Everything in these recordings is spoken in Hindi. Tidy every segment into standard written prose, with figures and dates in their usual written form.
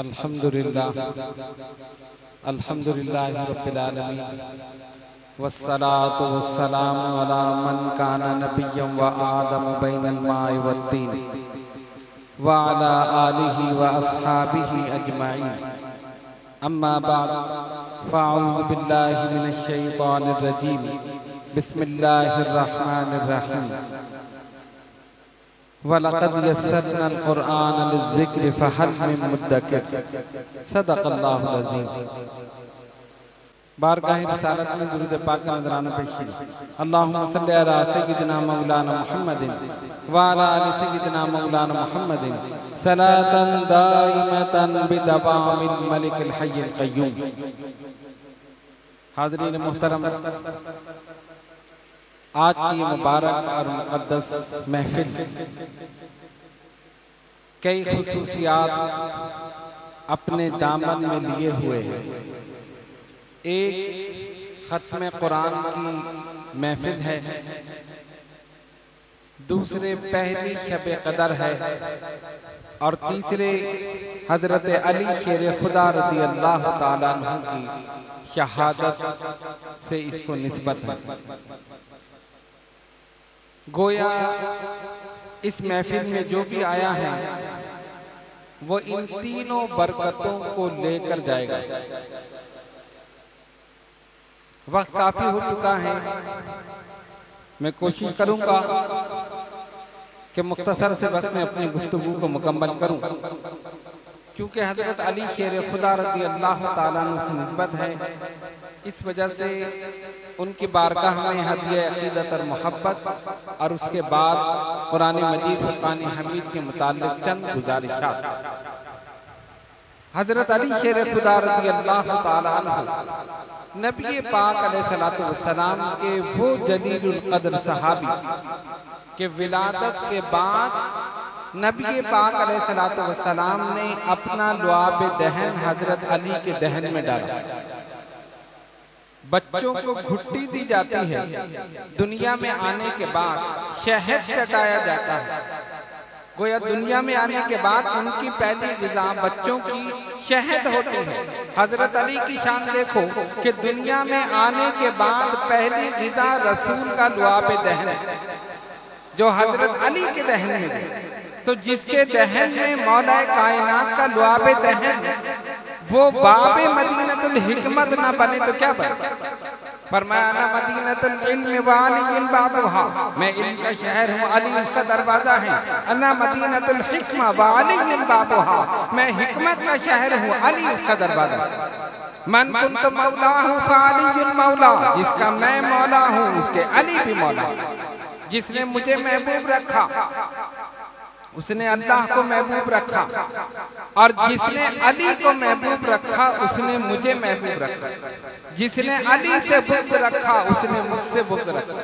अल्हम्दुलिल्लाह अल्हम्दुलिल्लाहि रब्बिल आलमीन वस्सलातु वस्सलामु अला मन काना नबिय्यन व आदम बैनल माइ वत्तीन व अला आलिहि व अस्हाबिहि अजमाइन अम्मा बाद फ़अऊज़ु बिल्लाहि मिनश शैतानिर रजीम बिस्मिल्लाहिर रहमानिर रहीम वलक़द यस्सरनल क़ुरआन लिज़्ज़िक्रि फ़हल मिन मुद्दकिर सदक़ल्लाहुल अज़ीम। बारगाह रिसालत में दुरूद पाक का नज़राना पेश कीजिए। अल्लाहुम्मा सल्लि अला सय्यिदिना मौलाना मुहम्मदिन व अला आलि सय्यिदिना मौलाना मुहम्मदिन सलातन दाइमतन बिदवामिल मलिकिल हय्यिल क़य्यूम। हाज़रीन मुहतरम, आज की मुबारक और मुक़द्दस महफिल कई खुसूसियात अपने दामन में लिए हुए हैं। एक खत्म कुरान की महफिल है, दूसरे पहली शब कदर है और तीसरे हजरत अली शेर खुदा रज़ी अल्लाह ताला अन्हु की शहादत से इसको निस्बत है। गोया इस महफिल में जो भी आया है वो इन तीनों बरकतों को लेकर जाएगा। वक्त काफी हो चुका है, मैं कोशिश करूंगा कि मुख्तसर से वक्त में अपनी गुफ्तगू को मुकम्मल करूं, क्योंकि हजरत अली शेर खुदा रज़ी अल्लाह ताला अन्हु से निस्बत है। इस वजह से उनकी बारगाह में हदिया अक़ीदत और मोहब्बत और उसके बाद कुरान मजीद फुरक़ान हमीद के मुताल्लिक़ चंद गुजारिशात। हजरत अली शेर खुदा रज़ी अल्लाह ताला अन्हु नबी पाक अलैहिस्सलातु वस्सलाम के वो जलीलुल क़द्र सहाबी के विलादत के बाद नबी पाक अलैहिस्सलातु वस्सलाम ने अपना लुआब दहन हजरत अली के दहन में डाला। बच्चों को घुट्टी दी जाती है, दुनिया में आने के बाद शहद चटाया जाता है। गोया दुनिया में आने के बाद उनकी पहली ग़िज़ा बच्चों की शहद होती है। हजरत अली की शान देखो कि दुनिया में आने के बाद पहली ग़िज़ा रसूल का लुआब दहन है, जो हजरत अली के दहन में। तो जिसके दहन में मौला कायनात का लुआब दहन वो बाबे मदीनतुल हिकमत ना बने तो क्या बने। फरमाया ना मदीनतुल इल्म व अली बाबुहा, मैं इल्म का शहर हूँ, अली उसका दरवाजा है। अना मदीनतुल हिकमा व अली बाबुहा, मैं हिकमत का शहर हूँ, अली उसका दरवाजा। मन कुंतु मौला हूँ फ़अली मौला, जिसका मैं मौला हूँ उसके अली भी मौला। जिसने मुझे महबूब रखा उसने अल्लाह को महबूब रखा, और जिसने अली को महबूब रखा उसने मुझे महबूब रखा। जिसने अली से बुग़्ज़ रखा उसने मुझसे बुग़्ज़ रखा।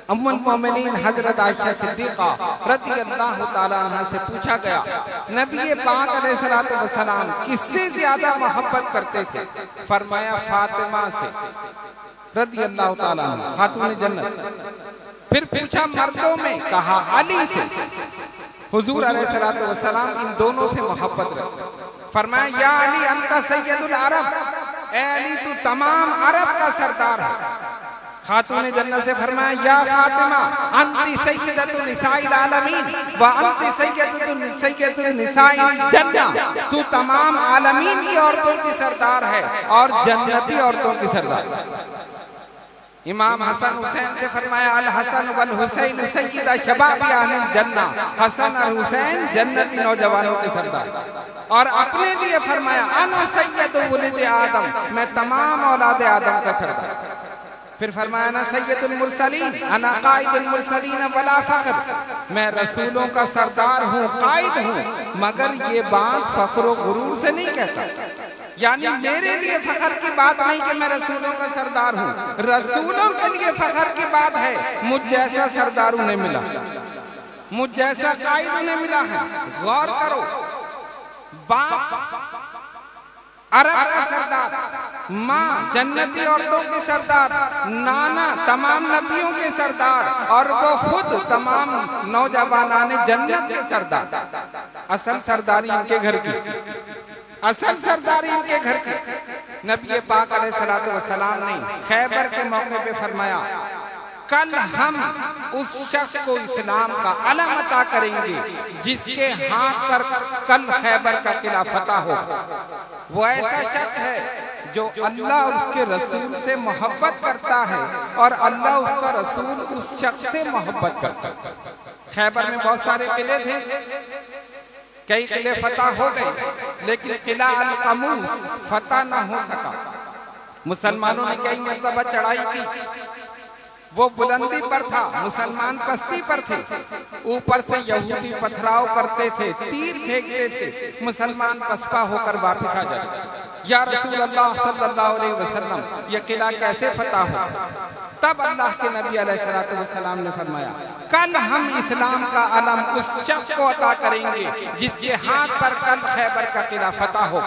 उम्मुल मोमिनीन हजरत आयशा सिद्दीक़ा रज़ी अल्लाह ताला अन्हा से पूछा गया, नबी पाक अलैहिस्सलातु वस्सलाम किससे ज्यादा मोहब्बत करते थे? फरमाया फातिमा से रज़ी अल्लाह ताला अन्हा, खातून जन्नत। फिर पूछा मर्दों में, कहा अली से। हुजूर अलैहिस्सलातु वस्सलाम इन दोनों से मोहब्बत रखते। फरमाया या अली अंता सैयदुल अरब, ए अली तू तमाम अरब का सरदार है। खातून जन्नत से फरमाया या फातिमा अंती सैयदतु निसाइल आलमीन व अंती सैयदतु निसाइल जन्नह, तू तमाम आलमीन की औरतों की सरदार है और जन्नती औरतों की सरदार। इमाम हसन हुसैन से फरमाया अल हसन वल हुसैन सय्यदा शबाबी अहलिल जन्नह, हसन और हुसैन जन्नती नौजवानों के सरदार। और अपने लिए फरमाया अना सय्यदु वुलद आदम, मैं तमाम औलाद आदम का सरदार। फिर फरमाया ना सय्यदुल मुरसलीन अना काइदुल मुरसलीन वला फख्र, मैं रसूलों का सरदार हूँ, कायद हूँ, मगर ये बात फख्र व गुरूर से नहीं कहता। यानी मेरे लिए फख्र की बात नहीं कि मैं रसूलों का सरदार हूँ, रसूलों के लिए फख्र की बात है मुझ जैसा सरदार उन्हें मिला, मुझ जैसा कायद उन्हें मिला है। गौर करो, बाप अरब का सरदार, माँ जन्नती औरतों की सरदार, नाना तमाम नबियों के सरदार, और वो खुद तमाम नौजवानाने जन्नत के सरदार। असल सरदारी उनके घर की। असल सरदारी इनके घर की। नबी पाक अलैहिस्सलातु वस्सलाम ने खैबर के मौके पे फरमाया, कल हम उस शख्स को इस्लाम का अलम अता करेंगे जिसके हाथ पर कल खैबर का किला फतह हो। वो ऐसा शख्स है जो अल्लाह और उसके रसूल से मोहब्बत करता है और अल्लाह उसका रसूल उस शख्स से मोहब्बत करता है। खैबर में बहुत सारे किले थे, कई किले फतह हो गए, लेकिन किला अल कमूस फतह न हो सका। मुसलमानों ने कई मरतबा चढ़ाई की, वो बुलंदी पर था, मुसलमान पस्ती पर थे। ऊपर से यहूदी पथराव करते थे, तीर फेंकते थे, मुसलमान पसपा होकर वापस आ जाते। या रसूल अल्लाह सल्लल्लाहु अलैहि वसल्लम, ये किला कैसे फतह हो? तब अल्लाह के नबी अलैहिस्सलातु वस्सलाम ने फरमाया, कल हम इस्लाम का अलम उस शख्स को अता करेंगे जिसके हाथ पर कल खैबर का किला फतह हो।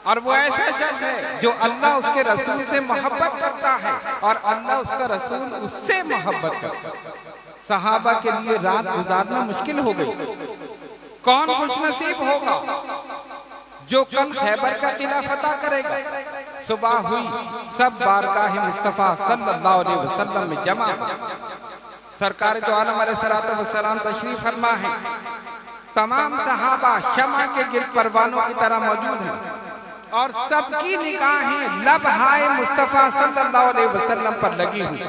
और वो ऐसा शख्स है जो अल्लाह उसके रसूल से मोहब्बत करता है और अल्लाह उसका रसूल उससे मोहब्बत करता है। सहाबा के लिए रात गुजारना मुश्किल हो गई। कौन खुशनसीब होगा जो कल खैबर का किला फतह करेगा? सुबह हुई, सब बारगाह मुस्तफा सल्लल्लाहु अलैहि वसल्लम में जमा। सरकार जो आलम अलैहिस्सलातु वस्सलाम तशरीफ फरमा है, तमाम सहाबा शमा के गिर्द परवानों की तरह मौजूद हैं और सबकी निगाहें लबहाए मुस्तफा सल्लल्लाहु अलैहि वसल्लम पर लगी हुई।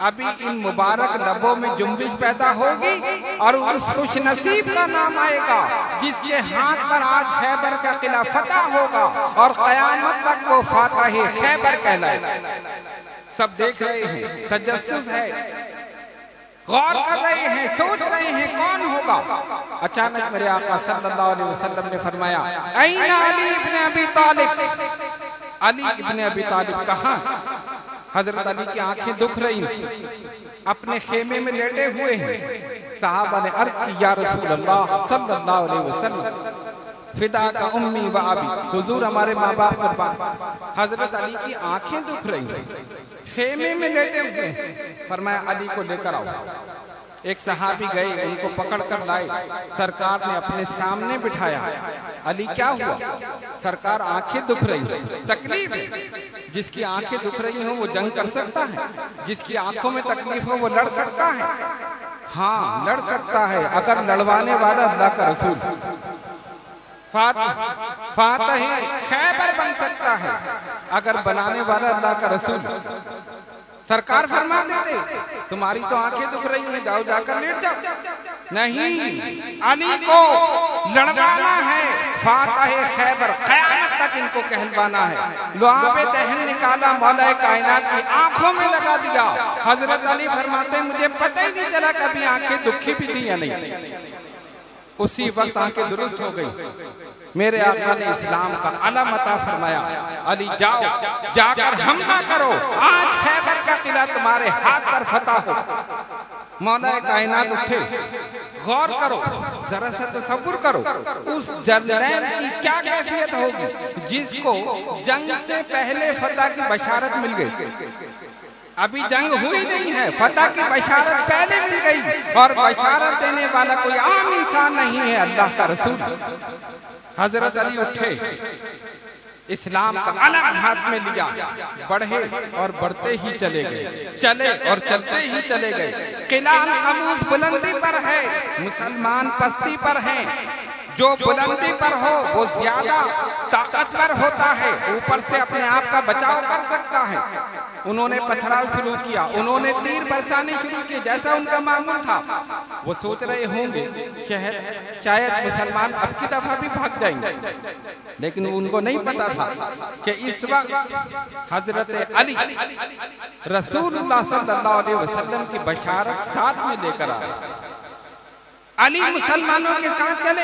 अभी इन मुबारक लबों में जुम्बिश पैदा होगी और उस खुशनसीब का नाम आएगा जिसके हाथ पर आज खैबर का किला फतह होगा और कयामत तक वो फातह खैबर कहलाएगा। सब देख रहे हैं, तजस्सुस है, गौर कर रहे हैं, सोच रहे हैं कौन होगा। अचानक मेरे आका सल्लल्लाहु अलैहि वसल्लम ने फरमाया, ऐन अली इब्न अबी तालिब। अली इब्न अबी तालिब कहाँ? हजरत अली की आंखें दुख रही, अपने खेमे में लेटे हुए हैं। साहबा ने अर्ज की, या रसूल अल्लाह सल्लल्लाहु अलैहि वसल्लम, फिदा का उम्मी व अबी, हुजूर हमारे माँ बाप कुर्बान। हजरत अली की आंखें दुख रही, खेमे में लेटे हुए। फरमाया, अली को लेकर आओ। एक सहाबी गए, उनको पकड़ कर लाए, सरकार ने अपने सामने बिठाया। अली क्या हुआ? सरकार आंखें दुख रही, तकलीफ है। जिसकी आंखें दुख रही हो वो जंग कर सकता है, जिसकी आंखों में तकलीफ हो वो लड़ सकता है। हाँ, लड़ सकता है अगर लड़वाने वाला अल्लाह का रसूल फातह खैबर बन सकता है अगर बनाने वाला अल्लाह का रसूल। सरकार फरमा देते, तुम्हारी तो आंखें दुख रही हैं, जाओ जाकर लेट जाओ। नहीं, अली को लड़वाना है, फातह खैबर, क़यामत तक इनको कहलवाना है। लुआबे दहन निकाला, मौला कायनात की आंखों में लगा दिया। हजरत अली फरमाते, मुझे पता ही नहीं चला कभी आंखें दुखी भी थी या नहीं। उसी वक्त आंखें दुरुस्त हो गई। मेरे आका ने इस्लाम का अलम अता फरमाया, अली जाओ, जाकर हमला करो, आज खैबर का किला तुम्हारे हाथ पर फतह हो। मौला कायनात उठे, गौर करो, जरा सा तसव्वुर करो, उस जर्नैल की क्या कैफियत होगी जिसको जंग से पहले फतह की बशारत मिल गई। अभी जंग हुई नहीं है, फतह की बशारत पहले मिल गई और बशारत देने वाला कोई आम इंसान नहीं है, अल्लाह का रसूल। हजरत अली उठे, इस्लाम का अलम हाथ में लिया, बढ़े और बढ़ते ही चले गए, चले और चलते ही चले गए। किला अल कमूस बुलंदी पर है, मुसलमान पस्ती पर हैं। जो बुलंदी पर हो वो ज्यादा ताकतवर होता है, ऊपर से अपने आप का बचाव कर सकता है। उन्होंने पथराव शुरू किया, उन्होंने तीर बरसाने शुरू किए जैसा उनका मामूल था। वो सोच रहे होंगे शायद मुसलमान अब की दफा भी भाग जाएंगे, लेकिन उनको नहीं पता था कि इस वक्त हजरत अली रसूलुल्लाह सल्लल्लाहु अलैहि वसल्लम की बशारत साथ में लेकर आए। अली मुसलमानों के साथ चले,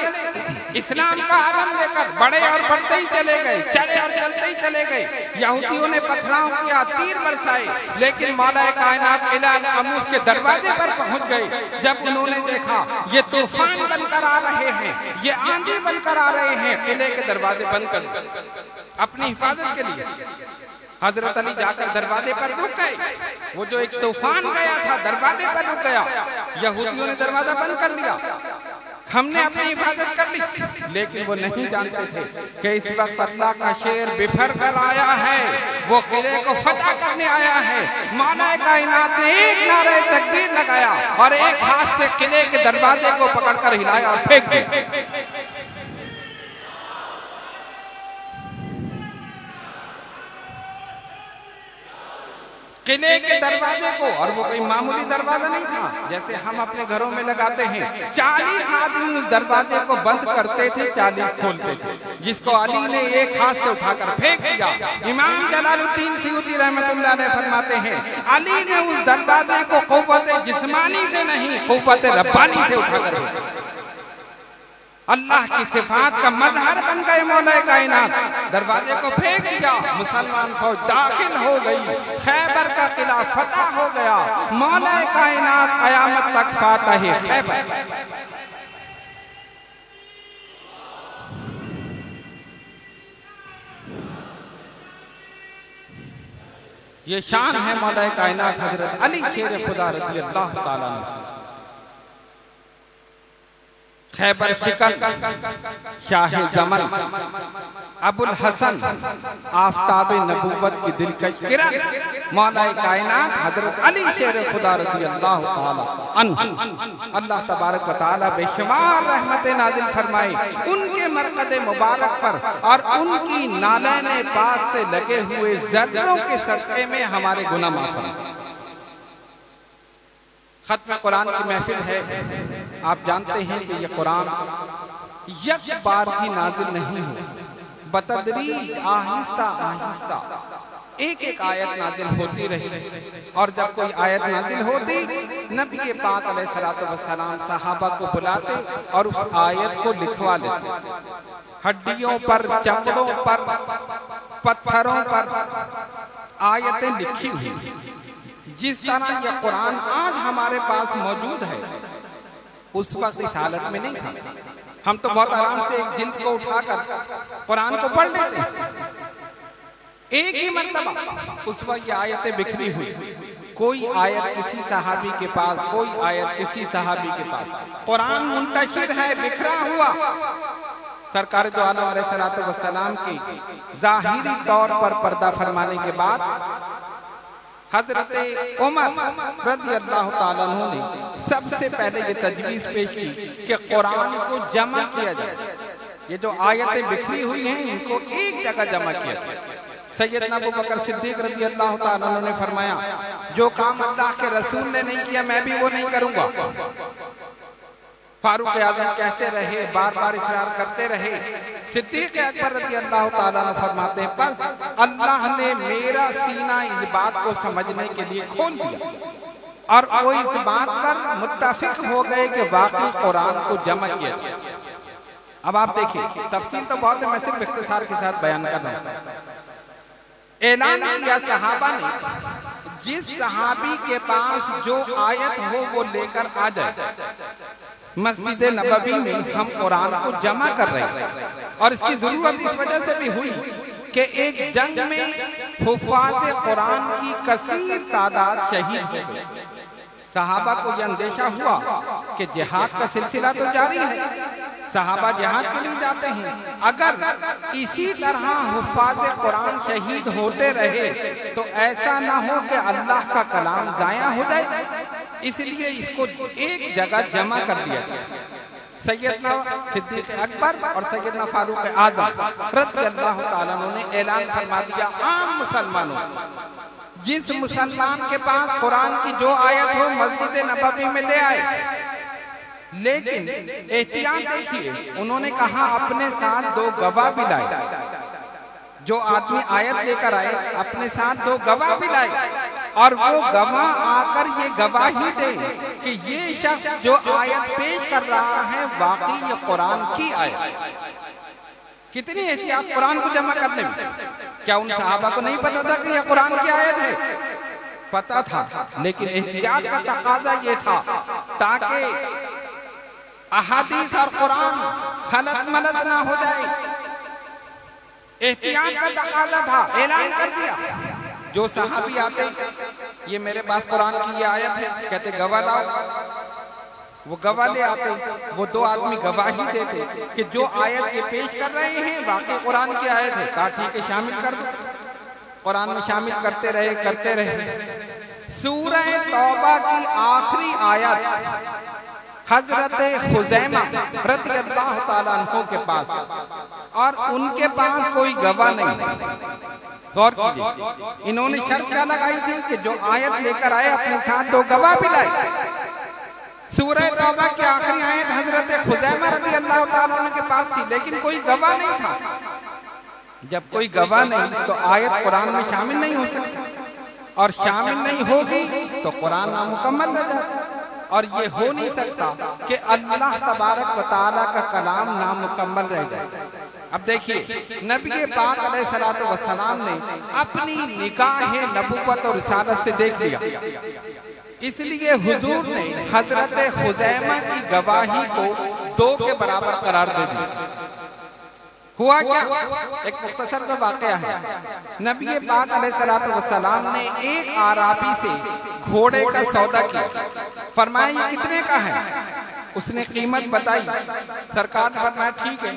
इस्लाम का आलम लेकर बढ़े और बढ़ते ही चले गए, चले और चलते ही चले गए। यहूदियों ने पथराव किया, तीर बरसाए, लेकिन मौला कायनात किला अल कमूस के दरवाजे पर पहुंच गए। जब उन्होंने देखा ये तूफान बनकर आ रहे हैं, ये आंधी बनकर आ रहे हैं, किले के दरवाजे बंद कर अपनी हिफाजत के लिए हजरत अली जाकर दरवाजे पर रुक गए। वो जो एक तूफान गया था दरवाजे पर रुक गया, यहूदियों ने दरवाजा बंद कर दिया। हमने अपनी हिफाजत कर ली, लेकिन वो नहीं जानते थे कि इस वक्त अल्लाह का शेर बिफर कर आया है, वो किले को फतह करने आया है। मौला कायनात ने एक नारे तकबीर लगाया और एक हाथ से किले के दरवाजे को पकड़कर हिलाया और फेंक दिया। किले के दरवाजे को, और वो कोई मामूली दरवाजा नहीं था जैसे हम अपने घरों में लगाते हैं। 40 आदमी उस दरवाजे को बंद करते थे, 40 खोलते थे, जिसको अली ने एक हाथ से उठाकर फेंक दिया। इमाम जलालुद्दीन सयूती रहमतुल्लाह अलैह फरमाते हैं, अली ने उस दरवाजे को क़ुव्वत जिस्मानी से नहीं, क़ुव्वत रब्बानी से उठाकर फेंका। अल्लाह की सिफात का मजहर बन गए मौला कायनात। दरवाजे को फेंक दिया, मुसलमान फौज दाखिल हो गई, खैबर का किला फतह हो गया। मौला कायनात क़यामत तक फातह खैबर। ये शान है मौला कायनात हजरत अली शेर खुदा रज़ी अल्लाह ताला अन्हु। खैबर शिकन, शाह जमल, अबुल हसन, आफताबे नबूवत की दिलकश किरण, मौला कायनात हजरत अली शेर खुदा रज़ी अल्लाह ताला अन्हु। अल्लाह तबारक व तआला बेशुमार रहमतें नाज़िल फरमाए उनके मरकद मुबारक पर, और उनकी नालैन पाक से लगे हुए ज़र्रों के सदक़े में हमारे गुनाह माफ़ फरमाए। खत्म कुरान की महफिल है। आप जानते हैं कि यह कुरान एक बार ही नाजिल नहीं हो, बतदरीज आहिस्ता आहिस्ता एक एक आयत नाजिल होती रही। और जब कोई आयत नाजिल होती, नबी पाक अलैहिस्सलातु वस्सलाम सहाबा को बुलाते और उस आयत को लिखवा लेते। हड्डियों पर, चमड़ों पर, पत्थरों पर आयतें लिखी हुई। जिस तरह यह कुरान आज हमारे पास मौजूद है, उस वक्त इस हालत में नहीं था। हम तो बहुत आराम से एक जिल्द को उठाकर कुरान को पढ़ लेते हैं, एक ही मर्तबा। उस वक्त ये आयतें बिखरी हुई, कोई आयत किसी सहाबी के पास, कोई आयत किसी सहाबी के पास। कुरान मुंतशिर है, बिखरा हुआ। सरकार जो आलम अलैहिस्सलातु वस्सलाम की ज़ाहिरी तौर पर पर्दा फरमाने के बाद हजरत उमर रज़ी अल्लाह ताला अन्हु ने सबसे पहले ये तजवीज़ पेश की कि कुरान को जमा किया जाए। ये जो आयतें बिखरी हुई हैं, इनको एक जगह जमा किया जाए। सैयदना अबू बकर सिद्दीक रज़ी अल्लाह ताला अन्हु ने फरमाया, जो काम अल्लाह के रसूल ने नहीं किया, मैं भी वो नहीं करूंगा। फारूक आज़म कहते रहे, बार बार इसरार करते रहे। सिद्दीक अकबर रज़ी अल्लाह ताला अन्हु फरमाते हैं, बस अल्लाह ने मेरा सीना इस बात को समझने के लिए खोल दिया, और वो इस बात पर मुत्तफिक हो गए कि वाकई कुरान को जमा किया गया। अब आप देखिए, तफसील तो बहुत है, मैं सिर्फ इख्तिसार के साथ बयान कर रहा हूं। ऐलान किया सहाबा ने, जिस सहाबी के पास जो आयत हो वो लेकर आ जाए। मस्जिद नबवी में हम कुरान को जमा कर रहे थे, और इसकी जरूरत इस वजह से भी हुई कि एक जंग में हुफ़ाज़ कुरान की कसीर तादाद शहीद हो गई। सहाबा को यह अंदेशा हुआ कि जिहाद का सिलसिला तो जारी है, सहाबा जिहाद के लिए जाते हैं, अगर इसी तरह हुफ़ाज़ कुरान शहीद होते रहे तो ऐसा ना हो कि अल्लाह का कलाम ज़ाया हो जाए। इसलिए इसको एक जगह जमा कर दिया गया। सैयदना सिद्दीक अकबर और सैयदना फारूक आज़म रज़ी अल्लाह ताला अन्हु ने ऐलान फरमा दिया, आम मुसलमानों, जिस मुसलमान के पास कुरान की जो आयत हो मस्जिद नबवी में ले आए। लेकिन एहतियात देखिए, उन्होंने कहा अपने साथ 2 गवाह भी लाए। जो आदमी आयत लेकर आए, अपने साथ 2 गवाह भी लाए, और वो गवाह आकर ये गवाही दे कि ये शख्स जो आयत पेश कर रहा है वाकई ये कुरान की आयत। कितनी एहतियात कुरान को जमा करने में। क्या उन सहाबा को नहीं पता था कि यह कुरान की आयत है? पता था, लेकिन एहतियात का तकाजा ये था ताकि अहादीस और कुरान खलत मलत ना हो जाए। एहतियात का तकाजा था, ऐलान कर दिया। जो सहाबी आते, ये मेरे पास कुरान की ये आयत है, कहते गवाह लाओ। वो गवाह ले आते, वो दो आदमी गवाही देते कि जो आयत ये पेश कर रहे हैं वाकई कुरान की आयत है। कहा ठीक है, शामिल कर दो। कुरान में शामिल करते रहे। सूरह तौबा की आखिरी आयत हजरत खुजैमा रज़ियल्लाहु ताला अन्हु के पास, और उनके पास कोई गवाह नहीं। गौर कीजिए, इन्होंने शर्त क्या लगाई थी कि जो आयत लेकर आए अपने साथ दो गवाह भी लाए। सूरह तौबा की आखिरी आयत हजरत खुजैमा रज़ियल्लाहु ताला अन्हु के पास थी, लेकिन कोई गवाह नहीं था। जब कोई गवाह नहीं तो आयत कुरान में शामिल नहीं हो सकती, और शामिल नहीं होगी तो कुरान नामुकम्मल रह जाता। और ये हो नहीं सकता कि अल्लाह तबारक व तआला का कलाम नामुकम्मल रह जाए। अब देखिए, नबी पाक अलैहिस्सलातु वस्सलाम ने अपनी निगाह नबुव्वत और रिसालत से देख लिया, इसलिए हुजूर ने हजरत खुजैमा की गवाही को 2 के बराबर करार दे दिया। हुआ क्या? एक मुख्तसर सा वाकया है। नबी पाक अलैहिस्सलातु वस्सलाम ने एक आराबी से घोड़े का सौदा किया। फरमाया ये कितने का है? उसने कीमत बताई। सरकार ने फरमाया ठीक है,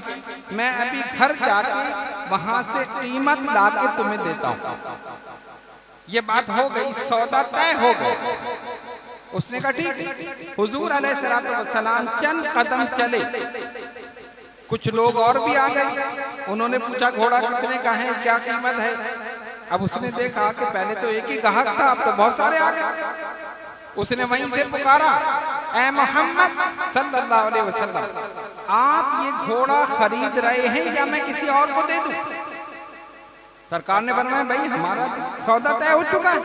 मैं अभी घर जाके वहां से कीमत लाके तुम्हें देता हूँ। ये बात हो गई, सौदा तय हो गया। उसने कहा ठीक है। हुजूर अलैहिस्सलातु वस्सलाम चंद कदम चले, कुछ लोग और भी आ गए। उन्होंने पूछा घोड़ा कितने का है, क्या कीमत है? अब उसने देखा कि पहले तो एक ही ग्राहक था, अब तो बहुत सारे आ गए। उसने वहीं से पुकारा, ऐ मोहम्मद सल्लल्लाहु अलैहि वसल्लम, आप ये घोड़ा खरीद रहे हैं या मैं किसी और को दे दूं? सरकार ने फरमाया भाई हमारा सौदा तय हो चुका है,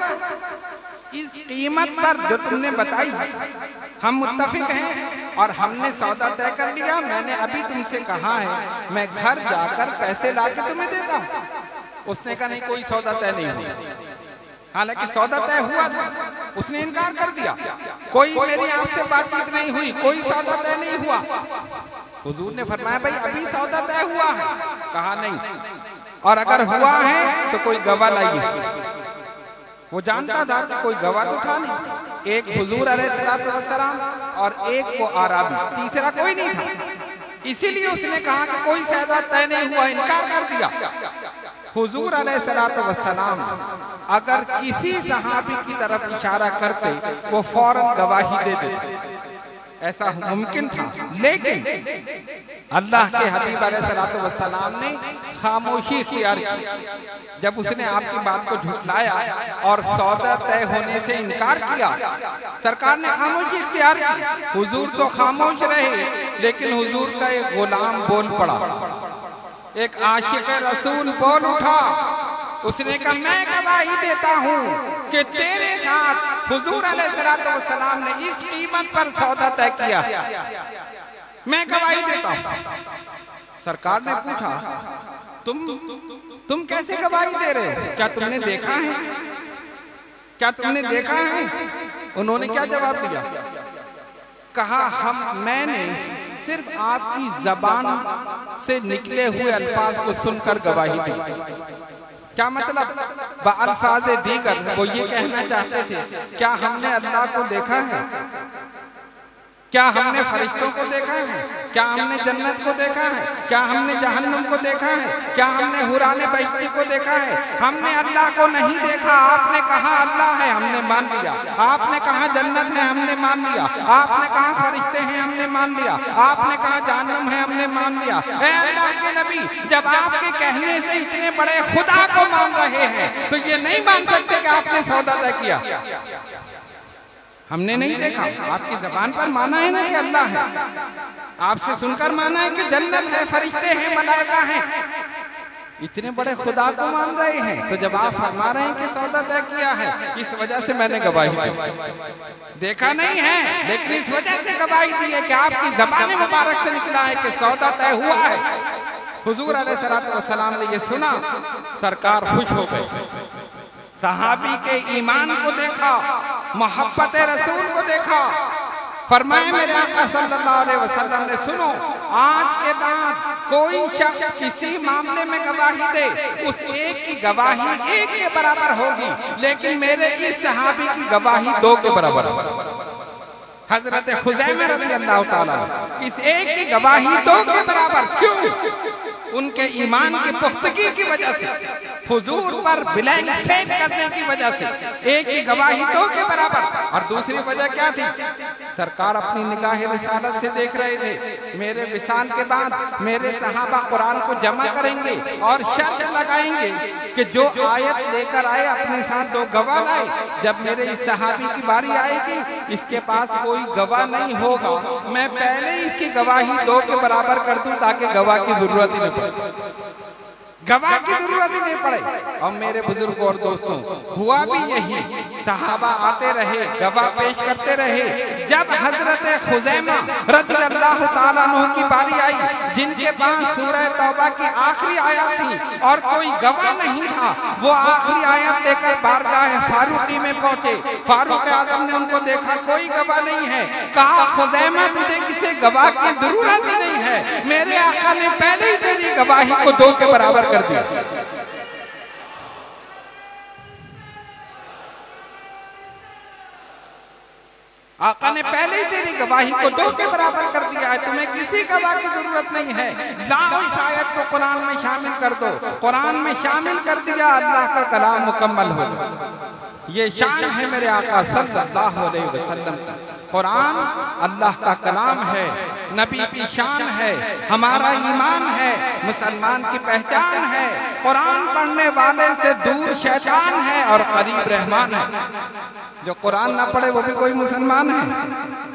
इस कीमत पर जो तुमने बताई हम मुत्तफिक हैं और हमने सौदा तय कर लिया। मैंने अभी तुमसे कहा है मैं घर जाकर पैसे लाके तुम्हें देता हूँ। उसने कहा नहीं, कोई सौदा तय नहीं हुआ। हालांकि सौदा तय हुआ था, उसने इनकार कर दिया। कोई मेरी आपसे बातचीत नहीं हुई, कोई सौदा तय नहीं हुआ। हुजूर ने फरमाया भाई अभी सौदा तय हुआ है? कहा नहीं। और अगर हुआ है तो कोई गवाह लाइए। वो जानता था कि कोई गवाह तो था नहीं। एक हुजूर अलैहिस्सलातु वस्सलाम और एक वो आराबी, तीसरा कोई नहीं था। इसीलिए उसने कहा कि कोई सौदा तय नहीं हुआ, इनकार कर दिया। हुजूर अलैहिस्सलातु वस्सलाम अगर किसी सहाबी की तरफ इशारा करते वो फौरन गवाही दे देते, ऐसा मुमकिन था। लेकिन अल्लाह के हबीब अलैहिस्सलातु वस्सलाम ने खामोशी इख्तियार की। जब उसने आपकी बात को झुठलाया और सौदा तय होने से इनकार किया, सरकार ने खामोशी इख्तियार की। हुजूर तो खामोश रहे, लेकिन हुजूर का एक गुलाम बोल पड़ा, एक आशिक रसूल बोल उठा। उसने कहा मैं गवाही देता हूँ कि तेरे साथ हुजूर अलैहिस्सलातु वस्सलाम ने इस कीमत पर सौदा तय किया। मैं गवाही देता हूँ। सरकार ने पूछा तुम कैसे गवाही दे रहे हो? क्या तुमने देखा है? क्या तुमने देखा है? उन्होंने क्या जवाब दिया? कहा मैंने सिर्फ आपकी जबान से निकले हुए अल्फाज को सुनकर गवाही दी। क्या मतलब? अल्फाज दीगर वो ये कहना चाहते थे, क्या हमने अल्लाह को देखा है? क्या हमने फरिश्तों को देखा है? क्या हमने जन्नत को देखा है? क्या हमने जहन्नुम को देखा है? क्या हमने हुराने बहिश्ती को देखा है? हमने अल्लाह को नहीं देखा। आपने कहा अल्लाह है, हमने मान लिया। आपने कहा जन्नत है, हमने मान लिया। आपने कहा फरिश्ते हैं, हमने मान लिया। आपने कहा जहन्नुम है, हमने मान लिया। ऐ अल्लाह के नबी, जब आपके कहने से इतने बड़े खुदा को मान रहे हैं तो ये नहीं मान सकते कि आपने सौदा तय किया। हमने नहीं देखा, आपकी जबान पर माना है ना कि अल्लाह है, आपसे सुनकर माना है कि जन्नत है, फरिश्ते हैं, मलाइका हैं। इतने बड़े खुदा को मान रहे हैं, तो जब आप फरमा रहे हैं कि सौदा तय किया है, इस वजह से मैंने गवाही दी। देखा नहीं है, लेकिन इस वजह से गवाही दी है कि आपकी जबान मुबारक से निकला है कि सौदा तय हुआ है। हुजूर अलैहिस्सलातु वस्सलाम ने ये सुना, सरकार खुश हो गए। सहाबी के ईमान को देखा, मोहब्बत रसूल को देखा। फरमाया मेरे आका सल्लल्लाहु अलैहि वसल्लम ने, सुनो आज के बाद कोई शख्स किसी मामले में गवाही दे, उस एक की गवाही 1 के बराबर होगी, लेकिन मेरे इस सहाबी की गवाही 2 के बराबर। हजरत खुज़ैमा रज़ी अल्लाह ताला इस एक की गवाही दो के बराबर। क्यों? उनके ईमान की पुख्तगी की वजह से, हुजूर पर ब्लैंक फेंक करने की वजह से एक की गवाही दो के बराबर। और दूसरी वजह क्या थी? सरकार अपनी निगाह रिसालत से देख रहे थे, मेरे विसाल के बाद मेरे सहाबा कुरान को जमा करेंगे और शर्त लगाएंगे कि जो आयत लेकर आए अपने साथ दो गवाह लाए। जब मेरे इस सहाबी की बारी आएगी, इसके पास कोई गवाह नहीं होगा, मैं पहले ही इसकी गवाही दो के बराबर कर दूं ताकि गवाह की जरूरत ही नहीं पड़े, गवाह की जरूरत ही नहीं पड़े। और मेरे बुजुर्गों और दोस्तों, हुआ भी यही। सहाबा आते रहे, गवाह पेश करते रहे। जब हजरत खुज़ैमा रज़ी अल्लाह ताला अन्हु की बारी आई, जिनके पास सूरह तौबा की आखिरी आयत थी और कोई गवाह नहीं था, वो आखिरी आयत लेकर बारगाह फारूकी में पहुंचे। फारूक आजम ने उनको देखा, कोई गवाह नहीं है। कहा, खुज़ैमा तुझे किसी गवाह की जरूरत ही नहीं है, मेरे आका ने पहले ही तेरी गवाही को दो के बराबर कर दिया। आका ने पहले ही तेरी गवाही को दो के बराबर कर दिया है, तुम्हें किसी गवाह की जरूरत नहीं है। लाओ इस आयत को कुरान में शामिल कर दो। कुरान में शामिल कर दिया, अल्लाह का कलाम मुकम्मल हो गया। ये शान है मेरे आका सल्लल्लाहु अलैहि वसल्लम की। कुरान अल्लाह का कलाम है, नबी की शान है, हमारा ईमान है, मुसलमान की पहचान है। कुरान पढ़ने वाले से दूर शैतान है और करीब रहमान है। जो कुरान ना पढ़े वो भी कोई मुसलमान है।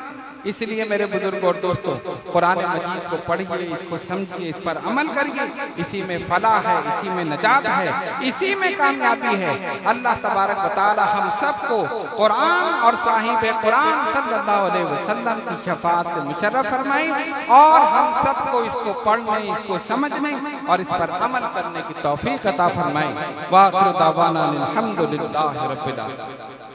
इसलिए मेरे बुजुर्गों और दोस्तों, कुरान मजीद को पढ़िए, इसको समझिए, इस पर अमल करिए। इसी में फलाह है, इसी में नजात है, इसी में कामयाबी है। अल्लाह तबारक व तआला हम सबको कुरान और साहिब कुरान सल्लल्लाहु अलैहि वसल्लम की शफाअत से मुशर्रफ फरमाए और हम सबको इसको पढ़ने, इसको समझने और इस पर अमल करने की तौफीक अता फरमाए। व आखिरु दावाना अनिल हम्दुलिल्लाहि रब्बिल आलमीन।